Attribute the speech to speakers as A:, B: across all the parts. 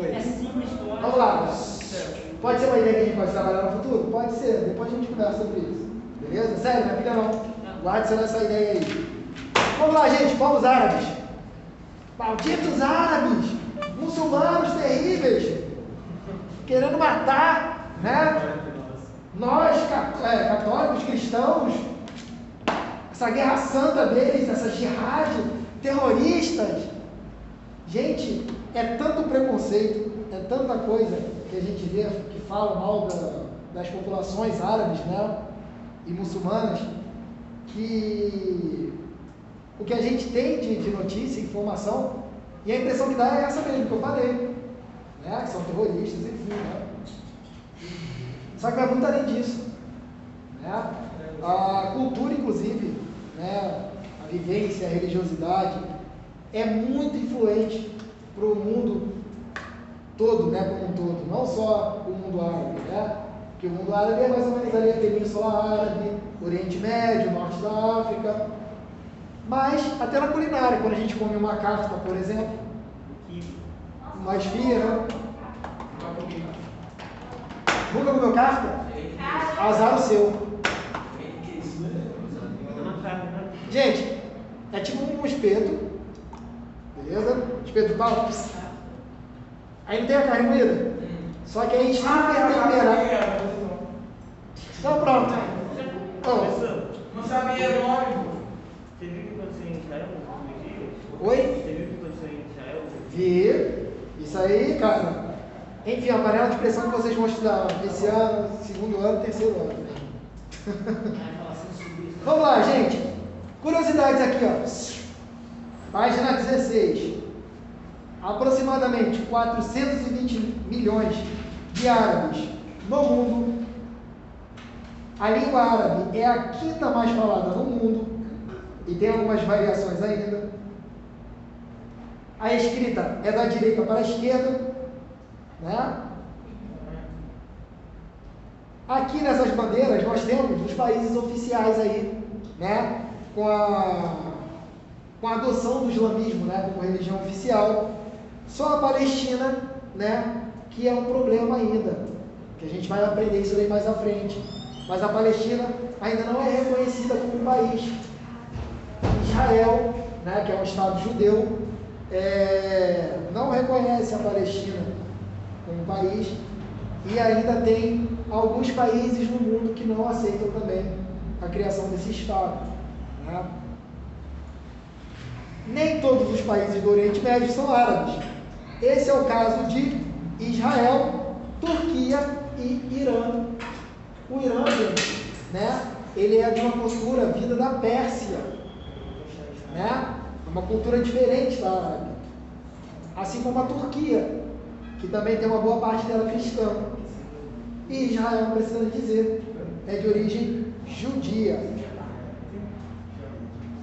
A: É simples,
B: Vamos lá. Pode ser uma ideia que a gente pode trabalhar no futuro? Pode ser. Depois a gente conversa sobre isso. Beleza? Sério, minha filha não. Guarde essa ideia aí. Vamos lá, gente. Povos árabes. Malditos árabes. Muçulmanos terríveis. Querendo matar, né? Nós, católicos, cristãos. Essa guerra santa deles, essa jihad, terroristas. Gente, é tanto preconceito, é tanta coisa que a gente vê que fala mal das populações árabes, né, e muçulmanas, que o que a gente tem de notícia, informação, e a impressão que dá é essa mesmo que eu falei, né, que são terroristas, enfim, né? Só que vai muito além disso, né? A cultura, inclusive, né, a vivência, a religiosidade, é muito influente para o mundo todo, né, como um todo, não só o mundo árabe, né? Porque o mundo árabe é mais ou menos ali a Península Árabe, Oriente Médio, Norte da África, mas até na culinária, quando a gente come uma kafta, por exemplo, uma esfirra, nunca comeu kafta? Azar o seu. Gente, é tipo um espeto, beleza? Espeto de pau. Aí não tem a carne moída. Só que aí super temperado. Então pronto.
C: Não sabia o nome.
A: Você viu que aconteceu em Israel nos últimos dias?
B: Oi?
A: Você viu que aconteceu em Israel?
B: Vi. Isso aí, cara. Enfim, a panela de pressão que vocês vão estudar esse ano, segundo ano, terceiro ano. Vamos lá, gente. Curiosidades aqui, ó. Página 16. Aproximadamente 420 milhões de árabes no mundo. A língua árabe é a quinta mais falada no mundo e tem algumas variações ainda. A escrita é da direita para a esquerda, né? Aqui nessas bandeiras nós temos os países oficiais aí, né? Com a adoção do islamismo, né? Como religião oficial. Só a Palestina, né? Que é um problema ainda, que a gente vai aprender isso aí mais à frente. Mas a Palestina ainda não é reconhecida como um país. Israel, né? Que é um estado judeu, não reconhece a Palestina como país, e ainda tem alguns países no mundo que não aceitam também a criação desse estado, né? Nem todos os países do Oriente Médio são árabes. Esse é o caso de Israel, Turquia e Irã. O Irã, gente, né, ele é de uma cultura vinda da Pérsia, né? Uma cultura diferente da árabe. Assim como a Turquia, que também tem uma boa parte dela cristã. E Israel, não precisa dizer, é de origem judia.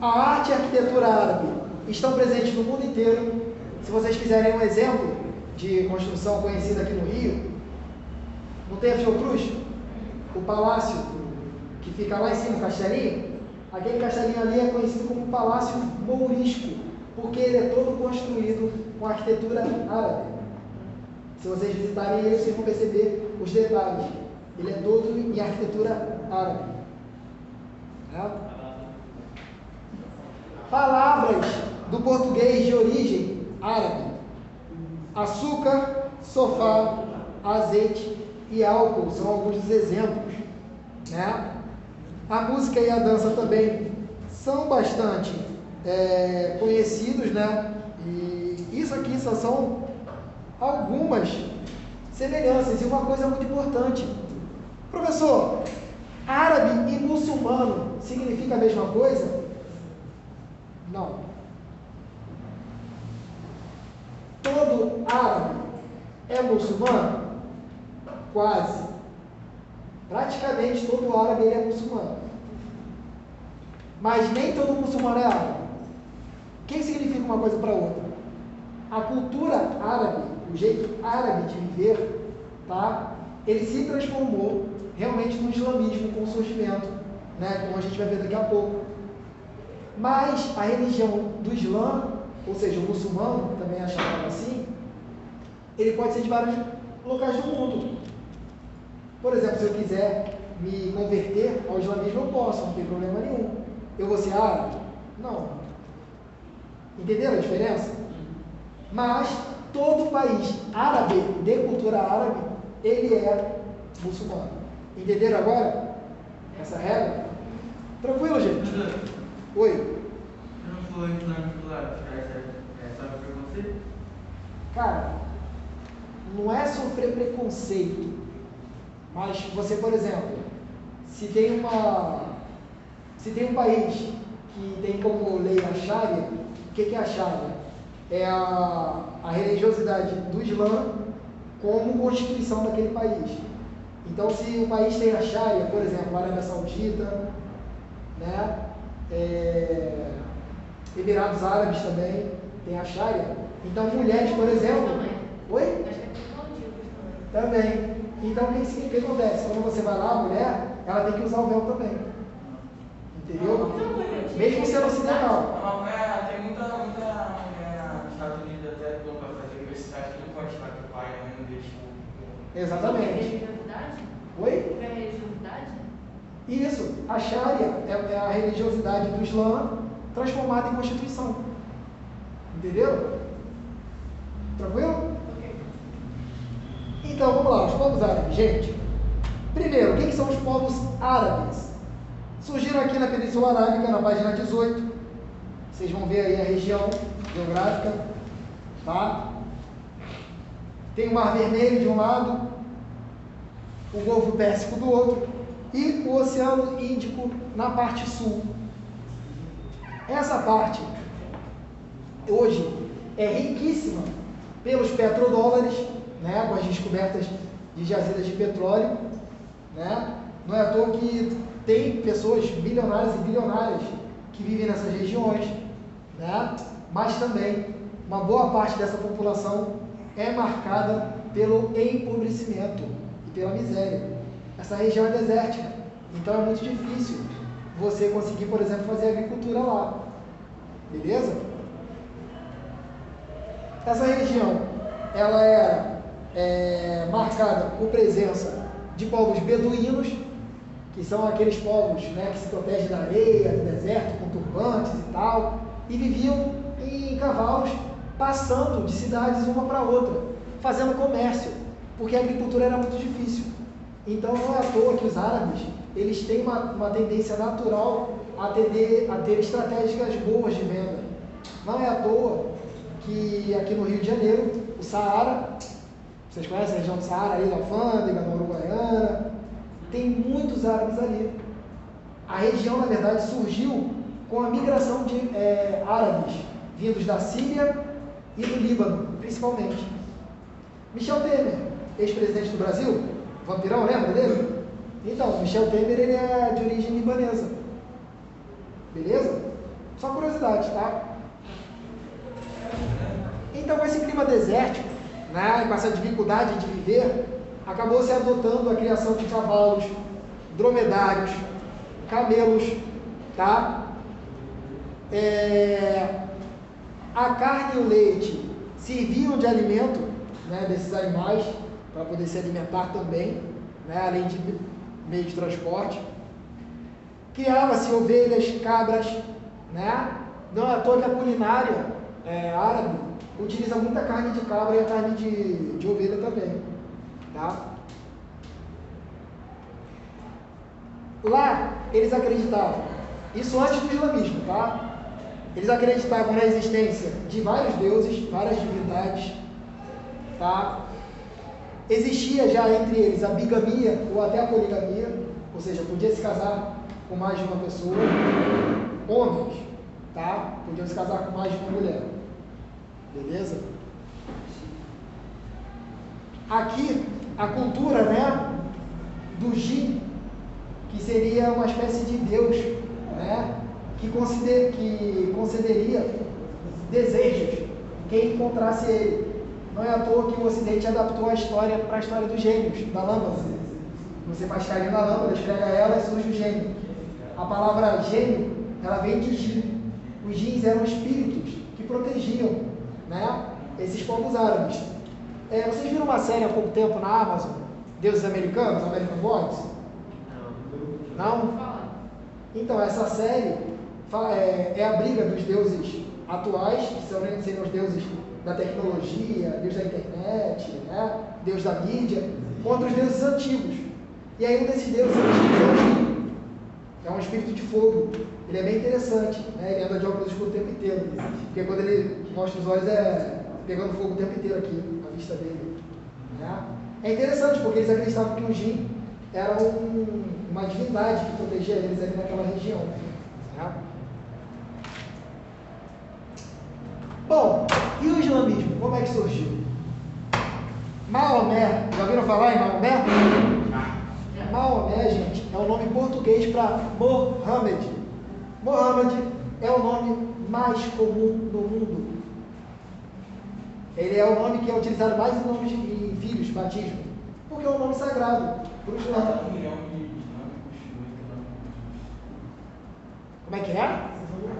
B: A arte e a arquitetura árabe estão presentes no mundo inteiro. Se vocês quiserem um exemplo de construção conhecida aqui no Rio, não tem a Fiocruz? O palácio que fica lá em cima, o castelinho? Aquele castelinho ali é conhecido como Palácio Mourisco, porque ele é todo construído com arquitetura árabe. Se vocês visitarem ele, vocês vão perceber os detalhes. Ele é todo em arquitetura árabe. Né? Palavras do português de origem árabe: açúcar, sofá, azeite e álcool são alguns dos exemplos, né? A música e a dança também são bastante conhecidos, né? E isso aqui só são algumas semelhanças. E uma coisa muito importante: professor, árabe e muçulmano significa a mesma coisa? Não. Todo árabe é muçulmano? Quase. Praticamente todo árabe ele é muçulmano. Mas nem todo muçulmano é árabe. O que significa uma coisa para outra? A cultura árabe, o jeito árabe de viver, tá? Ele se transformou realmente no islamismo com o surgimento, né? Como a gente vai ver daqui a pouco. Mas a religião do Islã, ou seja, o muçulmano, também é chamado assim, ele pode ser de vários locais do mundo. Por exemplo, se eu quiser me converter ao islamismo, eu posso, não tem problema nenhum. Eu vou ser árabe? Não. Entenderam a diferença? Mas todo país árabe, de cultura árabe, ele é muçulmano. Entenderam agora essa regra? Tranquilo, gente? Oi?
C: Eu não sou islâmico, é só preconceito?
B: Cara, não é sofrer preconceito, mas você, por exemplo, se tem um país que tem como lei a Sharia, o que é a Sharia? É a religiosidade do Islã como constituição daquele país. Então, se o país tem a Sharia, por exemplo, a Arábia Saudita, né, Emirados Árabes também tem a Sharia. Então, mulheres, por exemplo... Oi? Também. Então, o que acontece? Quando você vai lá, a mulher, ela tem que usar o véu também. Entendeu? Mesmo sendo ocidental.
C: Tem muita mulher nos Estados Unidos até que vai fazer universidade que não pode estar com o pai, né? Não deixa o...
B: Exatamente.
D: Religiosidade?
B: Oi?
D: É religiosidade?
B: Isso. A Sharia é a religiosidade do Islã transformada em Constituição. Entendeu? Tranquilo? Então, vamos lá, os povos árabes, gente. Primeiro, quem são os povos árabes? Surgiram aqui na Península Arábica, na página 18. Vocês vão ver aí a região geográfica, tá? Tem o Mar Vermelho de um lado, o Golfo Pérsico do outro e o Oceano Índico na parte sul. Essa parte, hoje, é riquíssima pelos petrodólares, né, com as descobertas de jazidas de petróleo, né? Não é à toa que tem pessoas bilionárias e bilionárias que vivem nessas regiões, né? Mas também uma boa parte dessa população é marcada pelo empobrecimento e pela miséria. Essa região é desértica, então é muito difícil você conseguir, por exemplo, fazer agricultura lá, beleza? Essa região, ela era marcada por presença de povos beduínos, que são aqueles povos, né, que se protegem da areia, do deserto, com turbantes e tal, e viviam em cavalos, passando de cidades uma para outra, fazendo comércio, porque a agricultura era muito difícil. Então não é à toa que os árabes, eles têm uma tendência natural a ter estratégias boas de venda. Não é à toa que aqui no Rio de Janeiro, o Saara, vocês conhecem a região do Saara, ali da Alfândega, na Uruguaiana, tem muitos árabes ali. A região, na verdade, surgiu com a migração de árabes vindos da Síria e do Líbano, principalmente. Michel Temer, ex-presidente do Brasil, vampirão, lembra dele? Então, Michel Temer, ele é de origem libanesa. Beleza? Só curiosidade, tá? Então, com esse clima desértico, né, com essa dificuldade de viver, acabou se adotando a criação de cavalos, dromedários, camelos, tá? A carne e o leite serviam de alimento, né, desses animais, para poder se alimentar também, né, além de meio de transporte. Criava-se ovelhas, cabras, né? Não é à toa que a culinária árabe utiliza muita carne de cabra e a carne de ovelha também, tá? Lá, eles acreditavam, isso antes do islamismo, tá? Eles acreditavam na existência de vários deuses, várias divindades, tá? Existia já entre eles a bigamia ou até a poligamia, ou seja, podia se casar com mais de uma pessoa, homens, tá? Podiam se casar com mais de uma mulher, beleza? Aqui, a cultura, né, do jin, que seria uma espécie de Deus, né, que concederia desejos quem encontrasse ele. Não é à toa que o Ocidente adaptou a história para a história dos gênios, da lâmpada. Você faz carinho na lâmpada, esfrega ela e surge o gênio. A palavra gênio, ela vem de jin. Os jins eram espíritos que protegiam, né, esses povos árabes. Vocês viram uma série há pouco tempo na Amazon, Deuses Americanos, American Gods? Não? Então, essa série é a briga dos deuses atuais, que seriam os deuses da tecnologia, Deus da internet, né? Deus da mídia, contra os deuses antigos. E aí um desses deuses antigos é um espírito de fogo. Ele é bem interessante, né? Ele anda de óculos escuros o tempo inteiro, porque quando ele mostra os olhos pegando fogo o tempo inteiro aqui, a vista dele. Né? É interessante, porque eles acreditavam que o Jin era uma divindade que protegia eles ali naquela região. Né? Bom, e o islamismo? Como é que surgiu? Maomé, já ouviram falar em Maomé? Maomé, gente, é o nome português para Mohammed. Mohammed é o nome mais comum no mundo. Ele é o nome que é utilizado mais em nomes de filhos, batismo, porque é um nome sagrado para o Islã. Como é que é?
C: A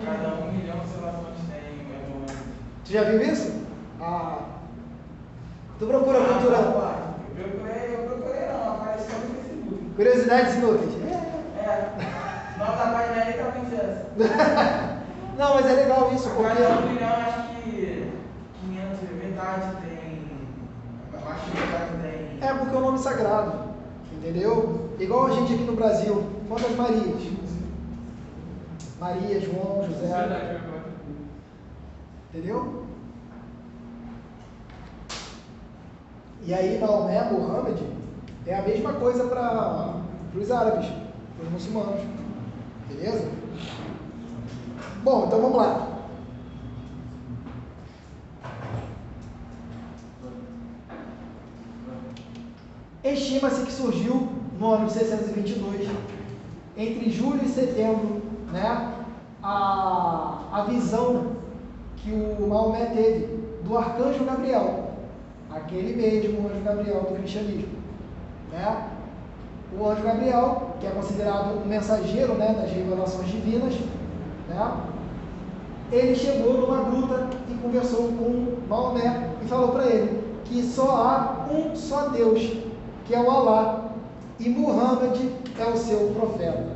C: cada 1 milhão de relações tem Mohammed.
B: Tu já viu isso? Tu procura cultura.
C: Eu procurei não, apareceu no Facebook.
B: Curiosidades inúteis.
C: Nome da página aí tá pensando.
B: Não, mas é legal isso,
C: A
B: porque.
C: cada 1 milhão, acho que 500, metade tem. Acho que metade tem.
B: É porque é um nome sagrado, entendeu? Igual a gente aqui no Brasil, quantas Marias? Maria, João, José. Entendeu? E aí, Maomé, Mohammed, é a mesma coisa para os árabes, para os muçulmanos. Beleza? Bom, então vamos lá. Estima-se que surgiu no ano de 622, entre julho e setembro, né, a visão que o Maomé teve do arcanjo Gabriel, aquele mesmo anjo Gabriel do cristianismo, né? O anjo Gabriel, que é considerado um mensageiro, né, das revelações divinas, né? Ele chegou numa gruta e conversou com Maomé e falou para ele que só há um só Deus, que é o Alá, e Muhammad é o seu profeta.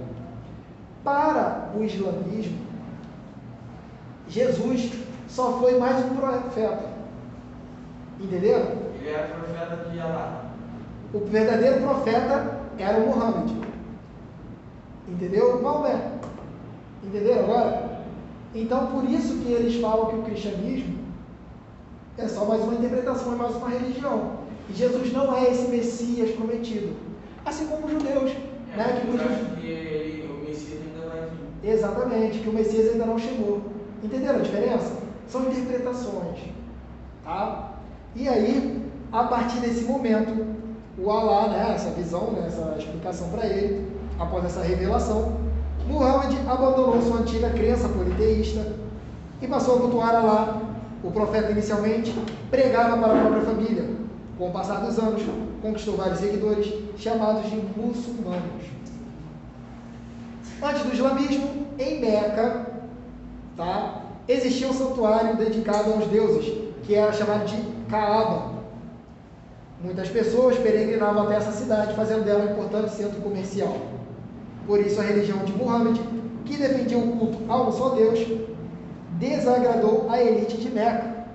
B: Para o islamismo, Jesus só foi mais um profeta. Entenderam?
C: Ele era profeta de Alá.
B: O verdadeiro profeta era o Muhammad. Entendeu? Maomé. Entenderam agora? Então, por isso que eles falam que o cristianismo é só mais uma interpretação, é mais uma religião. E Jesus não é esse Messias prometido. Assim como os judeus. Né? Que
C: o Messias ainda vai vir.
B: Exatamente, que o Messias ainda não chegou. Entenderam a diferença? São interpretações. Tá? E aí, a partir desse momento, o Alá, né, essa visão, né, essa explicação para ele, após essa revelação, Muhammad abandonou sua antiga crença politeísta e passou a cultuar Alá. O profeta inicialmente pregava para a própria família. Com o passar dos anos, conquistou vários seguidores, chamados de muçulmanos. Antes do islamismo, em Meca, tá, existia um santuário dedicado aos deuses, que era chamado de Kaaba. Muitas pessoas peregrinavam até essa cidade, fazendo dela um importante centro comercial. Por isso, a religião de Muhammad, que defendia o culto a um só Deus, desagradou a elite de Meca,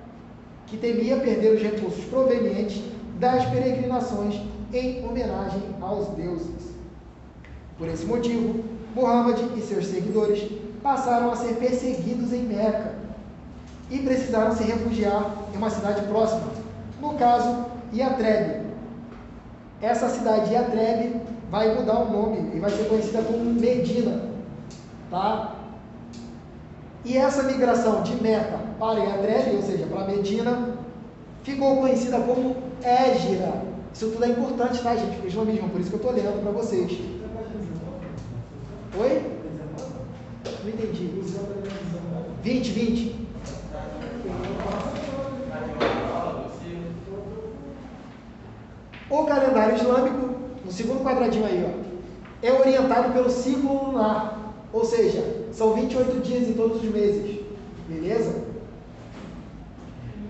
B: que temia perder os recursos provenientes das peregrinações em homenagem aos deuses. Por esse motivo, Muhammad e seus seguidores passaram a ser perseguidos em Meca e precisaram se refugiar em uma cidade próxima, no caso, Yatreb. Essa cidade Yatreb vai mudar o nome e vai ser conhecida como Medina, tá? E essa migração de Meca para Yatreb, ou seja, para Medina, ficou conhecida como Hégira. Isso tudo é importante, tá, gente? Para o islamismo, por isso que eu estou lendo para vocês. Oi? Não entendi. 20. O calendário islâmico, no segundo quadradinho aí, ó, é orientado pelo ciclo lunar, ou seja, são 28 dias em todos os meses, beleza?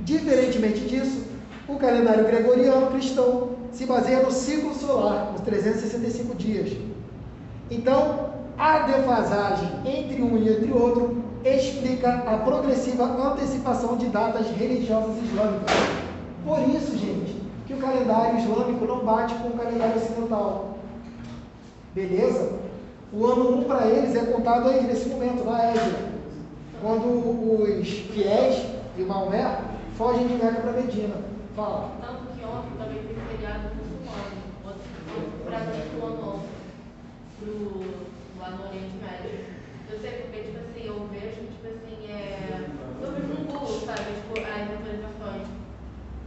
B: Diferentemente disso, O calendário gregoriano cristão se baseia no ciclo solar, os 365 dias. Então, a defasagem entre um e entre outro explica a progressiva antecipação de datas religiosas islâmicas. Por isso, gente, que o calendário islâmico não bate com o calendário ocidental. Beleza? O ano 1 para eles é contado aí nesse momento, na Égira, quando os fiéis de Maomé fogem de Meca para Medina. Fala.
D: Tanto que ontem também tem feriado muçulmano, outro para muçulmano, lá no Oriente Médio. Eu sei porque, tipo assim, eu vejo, tipo assim, eu vejo no Google, sabe, tipo, as atualizações,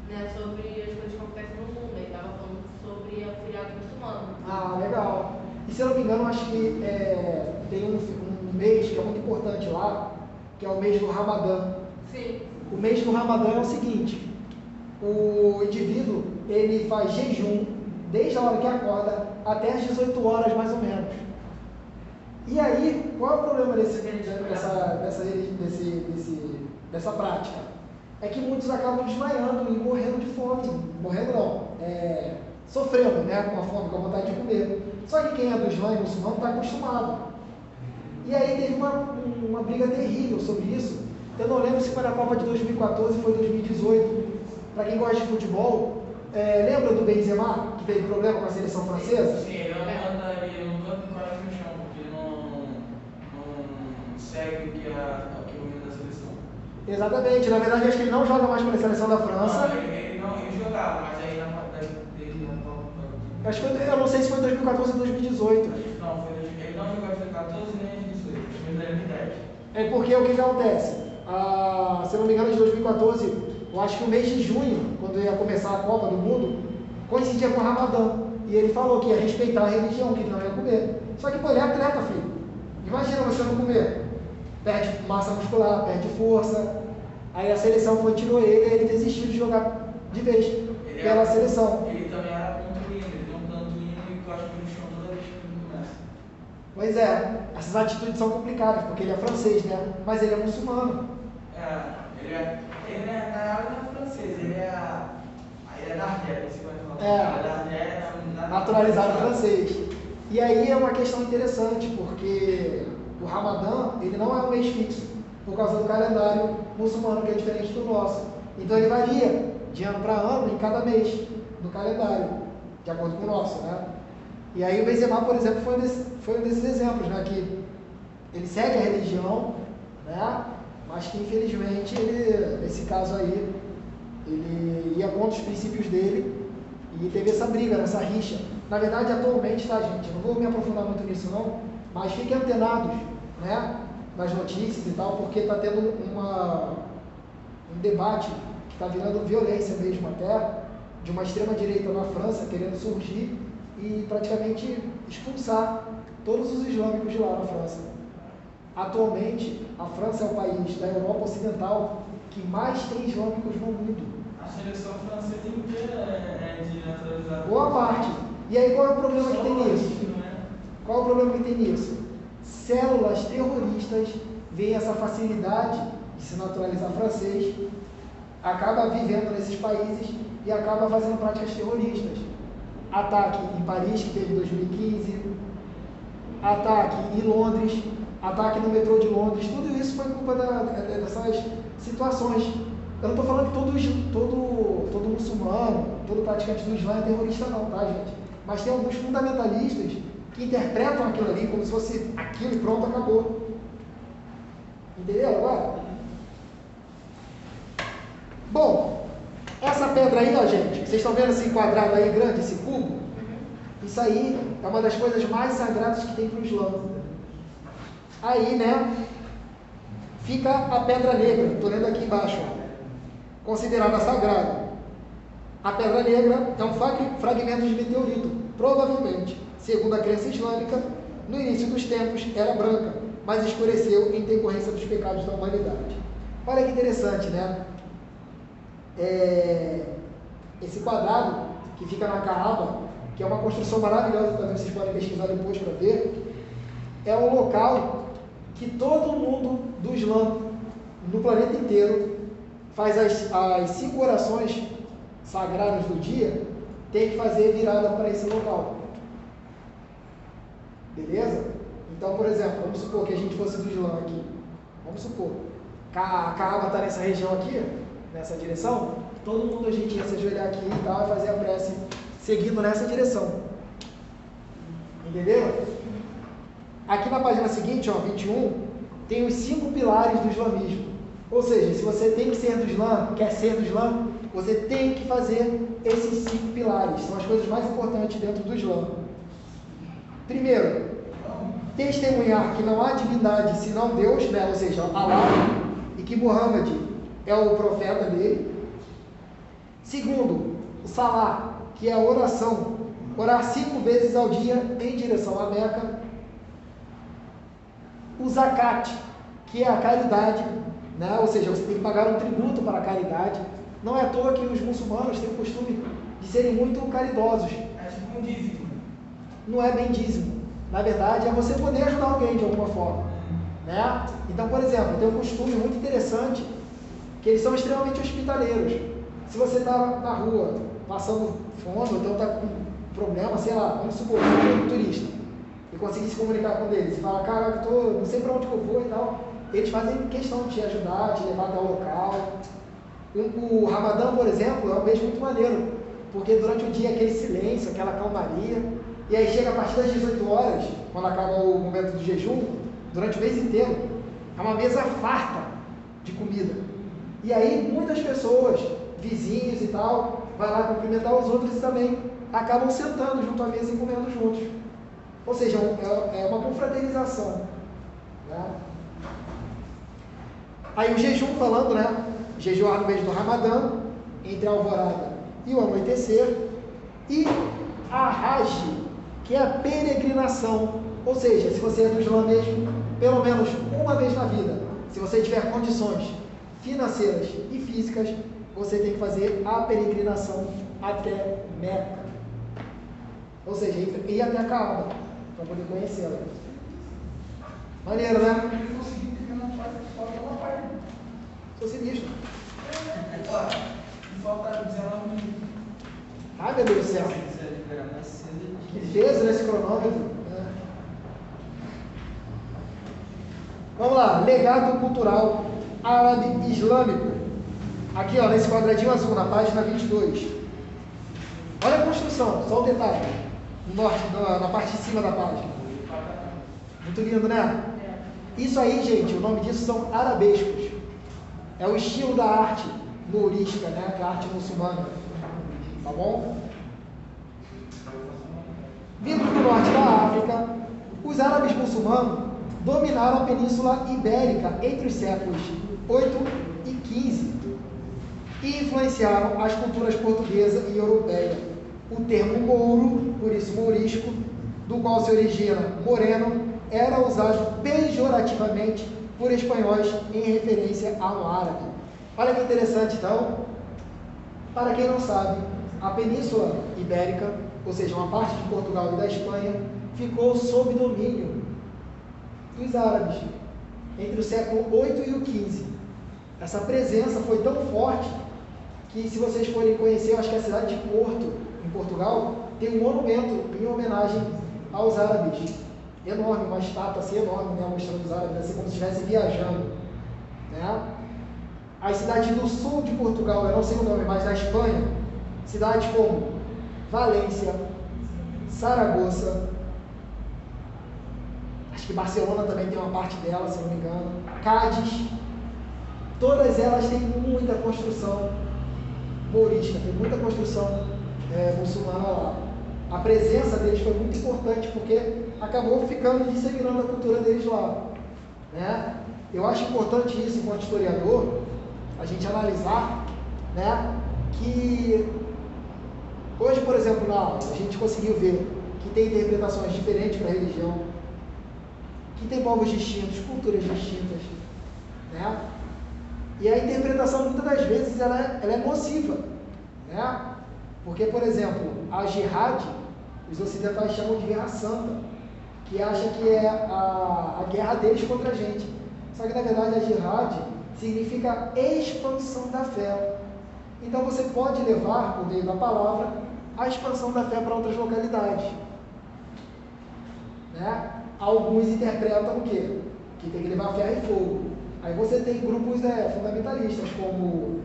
D: né, sobre as coisas que acontecem no mundo, aí tava falando sobre o feriado muçulmano.
B: Ah, legal. E se eu não me engano, acho que tem um mês que é muito importante lá, que é o mês do Ramadã.
D: Sim.
B: O mês do Ramadã é o seguinte: o indivíduo ele faz jejum desde a hora que acorda até as 18 horas mais ou menos. E aí, qual é o problema dessa prática? É que muitos acabam desmaiando e morrendo de fome. Morrendo não, sofrendo, né, com a fome, com a vontade de comer. Só que quem é do Islã e muçulmano está acostumado. E aí teve uma briga terrível sobre isso. Eu não lembro se foi na Copa de 2014 ou foi 2018. Para quem gosta de futebol, lembra do Benzema, que teve problema com a seleção francesa?
C: Sim, ele não canta no chão, porque ele não segue o que o hino da seleção.
B: Exatamente, na verdade acho que ele não joga mais pela seleção da França.
C: Não, ele jogava, mas aí na
B: Acho que eu não sei se foi 2014 ou 2018.
C: Não, ele não jogou em 2014 nem em 2018, foi em 2010.
B: É porque o que acontece? Se eu não me engano, de 2014, eu acho que o mês de junho, quando ia começar a Copa do Mundo, coincidia com o Ramadã. E ele falou que ia respeitar a religião, que ele não ia comer. Só que, pô, ele é atleta, filho. Imagina você não comer. Perde massa muscular, perde força. Aí a seleção foi, tirou ele e ele desistiu de jogar de vez pela seleção.
C: Ele também era contra o hino, ele tem um tanto hino e cospe no chão toda vez que ele começa.
B: Pois é, essas atitudes são complicadas, porque ele é francês, né? Mas ele é muçulmano.
C: Ele na real não é francês, ele é da Argélia, se pode falar.
B: É.
C: Ele é da Argélia,
B: Naturalizado francês. E aí é uma questão interessante, porque o Ramadã, ele não é um mês fixo, por causa do calendário muçulmano, que é diferente do nosso. Então ele varia de ano para ano em cada mês do calendário, de acordo com o nosso, né? E aí o Benzema, por exemplo, foi um desses exemplos, né? Que ele segue a religião, né? Mas que infelizmente nesse caso aí, ele ia contra os princípios dele e teve essa briga, essa rixa. Na verdade, atualmente, tá, gente? Eu não vou me aprofundar muito nisso não, mas fiquem antenados, né? Nas notícias e tal, porque está tendo um debate que está virando violência mesmo até, de uma extrema-direita na França querendo surgir e praticamente expulsar todos os islâmicos de lá na França. Atualmente, a França é o país da Europa Ocidental que mais tem islâmicos no mundo.
C: A seleção francesa inteira é de naturalizado.
B: Boa parte. E aí qual é o problema que tem nisso? Qual é o problema que tem nisso? Células terroristas veem essa facilidade de se naturalizar francês, acaba vivendo nesses países e acaba fazendo práticas terroristas. Ataque em Paris, que teve em 2015, ataque em Londres, ataque no metrô de Londres, tudo isso foi culpa dessas situações. Eu não estou falando que todo muçulmano, todo praticante do Islã é terrorista não, tá, gente? Mas tem alguns fundamentalistas que interpretam aquilo ali como se fosse aquilo e pronto, acabou. Entendeu agora? Bom, essa pedra aí, ó, gente, vocês estão vendo esse quadrado aí grande, esse cubo? Isso aí é uma das coisas mais sagradas que tem para o Islã. Aí, né, fica a pedra negra, estou lendo aqui embaixo, ó, considerada sagrada. A pedra negra é um fragmento de meteorito, provavelmente, segundo a crença islâmica, no início dos tempos era branca, mas escureceu em decorrência dos pecados da humanidade. Olha que interessante, né? Esse quadrado que fica na Kaaba, que é uma construção maravilhosa, também vocês podem pesquisar depois para ver, é um local que todo mundo do Islã, no planeta inteiro, faz as 5 orações sagrados do dia, tem que fazer virada para esse local. Beleza? Então, por exemplo, vamos supor que a gente fosse do Islã aqui. Vamos supor. A Kaaba está nessa região aqui, nessa direção. Todo mundo a gente ia se ajoelhar aqui e tal, e fazer a prece seguindo nessa direção. Entendeu? Aqui na página seguinte, ó, 21, tem os 5 pilares do islamismo. Ou seja, se você tem que ser do Islã, quer ser do Islã, você tem que fazer esses 5 pilares. São as coisas mais importantes dentro do Islã. Primeiro, testemunhar que não há divindade senão Deus, né? Ou seja, Allah, e que Muhammad é o profeta dele. Segundo, o Salah, que é a oração, orar 5 vezes ao dia em direção à Meca. O Zakat, que é a caridade, né? Ou seja, você tem que pagar um tributo para a caridade. Não é à toa que os muçulmanos têm o costume de serem muito caridosos.
C: É tipo um dízimo.
B: Não é bem dízimo. Na verdade, é você poder ajudar alguém de alguma forma, né? Então, por exemplo, tem um costume muito interessante, que eles são extremamente hospitaleiros. Se você está na rua, passando fome, ou então está com problema, sei lá, vamos supor, você é um turista, e conseguir se comunicar com eles, e falar, cara, não sei para onde que eu vou e tal, eles fazem questão de te ajudar, te levar até o local. O Ramadã, por exemplo, é um mês muito maneiro, porque durante o dia é aquele silêncio, aquela calmaria, e aí chega a partir das 18 horas, quando acaba o momento do jejum, durante o mês inteiro, é uma mesa farta de comida. E aí muitas pessoas, vizinhos e tal, vai lá cumprimentar os outros e também acabam sentando junto à mesa e comendo juntos. Ou seja, é uma confraternização, né? Aí o jejum, falando, né? Jejuar no mês do Ramadã, entre a alvorada e o anoitecer. E a Hajj, que é a peregrinação. Ou seja, se você é do Islã mesmo, pelo menos uma vez na vida, se você tiver condições financeiras e físicas, você tem que fazer a peregrinação até Meca. Ou seja, ir até a Kaaba, para poder conhecê-la. Maneiro, né?
C: Eu consegui pegar na parte que falta uma parte.
B: Sou sinistro.
C: Ó, falta 19 minutos.
B: Ai, meu Deus do céu.
C: Se quiser liberar mais cedo,
B: Que peso nesse cronômetro. É. Vamos lá, legado cultural árabe islâmico. Aqui, ó, nesse quadradinho azul, na página 22. Olha a construção, só o detalhe. No norte, na parte de cima da página. Muito lindo, né? Isso aí, gente, o nome disso são arabescos. É o estilo da arte mourista, né? Que é a arte muçulmana. Tá bom? Vindo do norte da África, os árabes muçulmanos dominaram a Península Ibérica entre os séculos 8 e 15 e influenciaram as culturas portuguesa e europeia. O termo mouro, por isso mourisco, do qual se origina moreno, era usado pejorativamente por espanhóis em referência ao árabe. Olha que interessante, então, para quem não sabe, a Península Ibérica, ou seja, uma parte de Portugal e da Espanha, ficou sob domínio dos árabes entre o século 8 e o 15. Essa presença foi tão forte que, se vocês forem conhecer, eu acho que a cidade de Porto, em Portugal, tem um monumento em homenagem aos árabes. Enorme, uma estátua assim enorme, né, mostrando os árabes, assim como se estivesse viajando, né? As cidades do sul de Portugal, eu não sei o nome, mas na Espanha, cidades como Valência, Saragoça, acho que Barcelona também tem uma parte dela, se não me engano, Cádiz, todas elas têm muita construção mourista, tem muita construção muçulmana lá. A presença deles foi muito importante porque acabou ficando disseminando a cultura deles lá, né? Eu acho importante isso, enquanto historiador, a gente analisar, né, que hoje, por exemplo, na aula, a gente conseguiu ver que tem interpretações diferentes para a religião, que tem povos distintos, culturas distintas, né? E a interpretação, muitas das vezes, ela é nociva, né? Porque, por exemplo, a jihad, os ocidentais chamam de guerra santa, que acha que é a guerra deles contra a gente. Só que, na verdade, a jihad significa expansão da fé. Então você pode levar, por meio da palavra, a expansão da fé para outras localidades. Né? Alguns interpretam o quê? Que tem que levar ferro e fogo. Aí você tem grupos fundamentalistas, como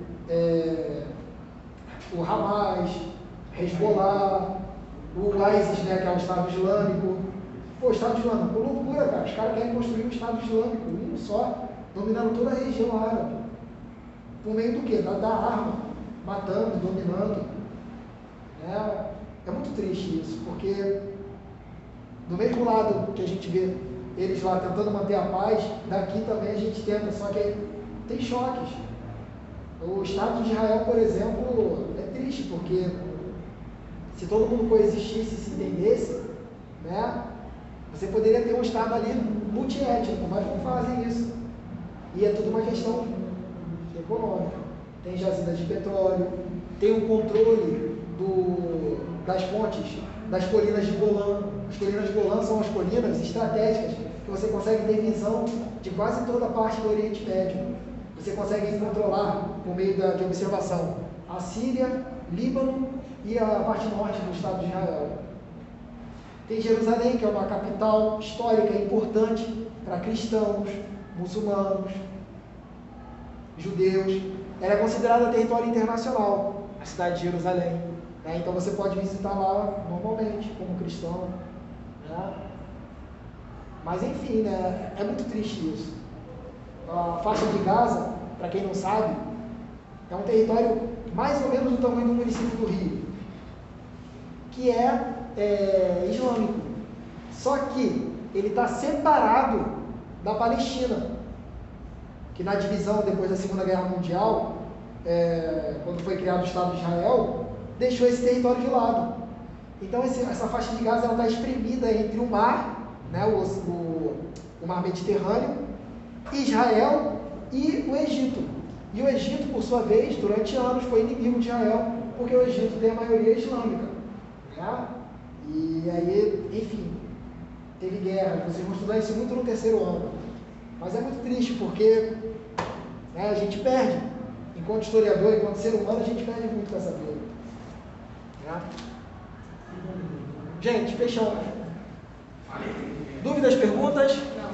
B: o Hamas, Hezbollah, o ISIS, né, que é o Estado Islâmico. Pô, Estado Islâmico, loucura, cara. Os caras querem construir um Estado Islâmico, um só, dominando toda a região árabe. Por meio do quê? Da arma, matando, dominando. É muito triste isso, porque do mesmo lado que a gente vê eles lá tentando manter a paz, daqui também a gente tenta, só que tem choques. O Estado de Israel, por exemplo, é triste, porque se todo mundo coexistisse e se entendesse, né, você poderia ter um Estado ali multiétnico, mas não fazem isso. E é tudo uma questão econômica. Tem jazida de petróleo, tem o controle das fontes das colinas de Golã. As colinas de Golã são as colinas estratégicas que você consegue ter visão de quase toda a parte do Oriente Médio. Você consegue controlar por meio de observação a Síria, Líbano e a parte norte do Estado de Israel. Tem Jerusalém, que é uma capital histórica importante para cristãos, muçulmanos, judeus. Ela é considerada território internacional, a cidade de Jerusalém. Né? Então você pode visitar lá normalmente, como cristão. Né? Mas enfim, né? É muito triste isso. A faixa de Gaza, para quem não sabe, é um território mais ou menos do tamanho do município do Rio, que é islâmico. Só que ele está separado da Palestina, que na divisão depois da Segunda Guerra Mundial, quando foi criado o Estado de Israel, deixou esse território de lado. Então essa faixa de Gaza está espremida entre o mar, né, o mar Mediterrâneo, Israel e o Egito. E o Egito, por sua vez, durante anos foi inimigo de Israel, porque o Egito tem a maioria islâmica. Né? E aí, enfim, teve guerra. Vocês vão estudar isso muito no terceiro ano. Mas é muito triste, porque a gente perde. Enquanto historiador, enquanto ser humano, a gente perde muito com essa briga. Né? Gente, fechamos. Dúvidas, perguntas?
D: Não.